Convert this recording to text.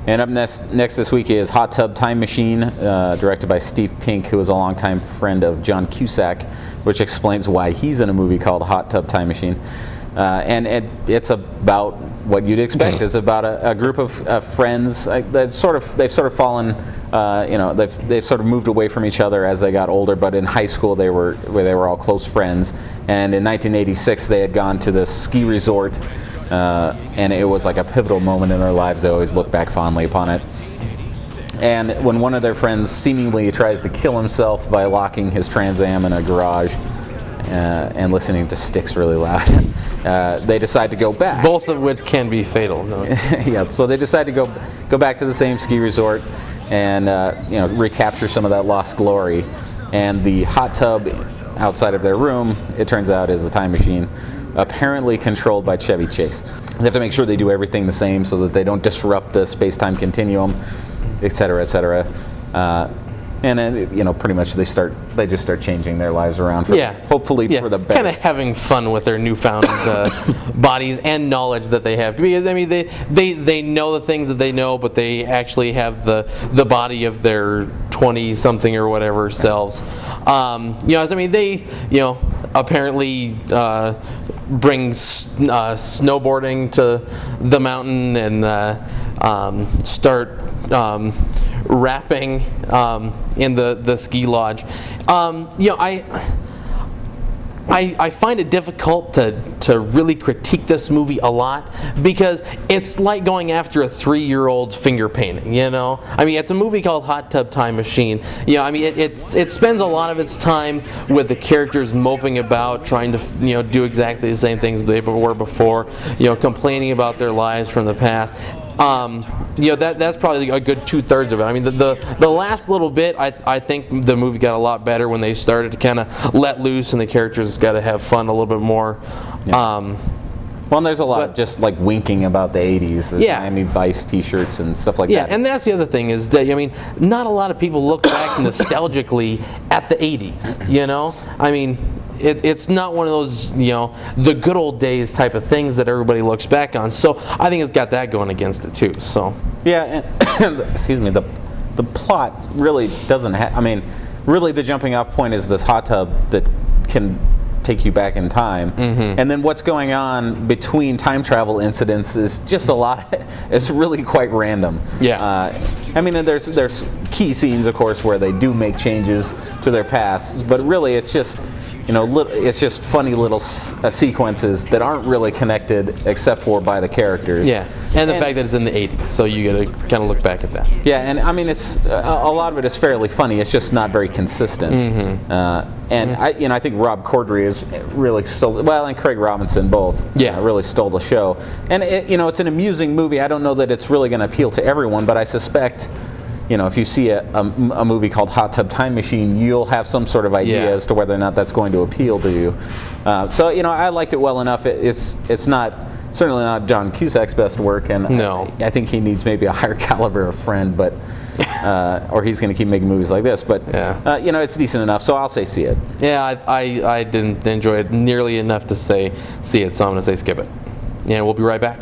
And up next this week is Hot Tub Time Machine, directed by Steve Pink, who is a longtime friend of John Cusack, which explains why he's in a movie called Hot Tub Time Machine. And it's about what you'd expect. It's about a group of friends that they've sort of fallen, they've sort of moved away from each other as they got older. But in high school, they were all close friends. And in 1986, they had gone to this ski resort. And it was like a pivotal moment in their lives. They always look back fondly upon it. And when one of their friends seemingly tries to kill himself by locking his Trans Am in a garage and listening to Styx really loud, they decide to go back. Both of which can be fatal. No? Yeah, so they decide to go back to the same ski resort and recapture some of that lost glory. And the hot tub outside of their room, it turns out, is a time machine, apparently controlled by Chevy Chase. They have to make sure they do everything the same so that they don't disrupt the space-time continuum, et cetera, et cetera. And then, pretty much they just start changing their lives around, hopefully for the better. Kind of having fun with their newfound bodies and knowledge that they have. Because, I mean, they know the things that they know, but they actually have the body of their 20-something or whatever selves. They, apparently bring snowboarding to the mountain and start rapping in the ski lodge. I find it difficult to really critique this movie a lot because it's like going after a 3-year-old's finger painting, I mean, it's a movie called Hot Tub Time Machine. It spends a lot of its time with the characters moping about, trying to do exactly the same things they were before, complaining about their lives from the past. That's probably a good 2/3 of it. I mean, the last little bit, I think the movie got a lot better when they started to kind of let loose and the characters got to have fun a little bit more. Yeah. Well, and there's a lot of just like winking about the 80s, the Miami Vice T-shirts and stuff like that. Yeah, and that's the other thing is that, not a lot of people look back nostalgically at the 80s, I mean, it's not one of those, the good old days type of things that everybody looks back on. So I think it's got that going against it too. So yeah, and excuse me, the plot really doesn't have. I mean, really the jumping off point is this hot tub that can take you back in time, and then what's going on between time travel incidents is just a lot. It's really quite random. Yeah. I mean, there's key scenes, of course, where they do make changes to their pasts, but really it's just. It's just funny little sequences that aren't really connected except for by the characters. Yeah, and the fact that it's in the 80s, so you got to kind of look back at that. Yeah, and I mean, it's a lot of it is fairly funny. It's just not very consistent. I think Rob Corddry is really and Craig Robinson both. Really stole the show. And it's an amusing movie. I don't know that it's really going to appeal to everyone, but I suspect. If you see a movie called Hot Tub Time Machine, you'll have some sort of idea as to whether or not that's going to appeal to you. I liked it well enough. It's certainly not John Cusack's best work, and I think he needs maybe a higher caliber of friend, but or he's going to keep making movies like this. But it's decent enough, so I'll say see it. Yeah, I didn't enjoy it nearly enough to say see it, so I'm going to say skip it. Yeah, we'll be right back.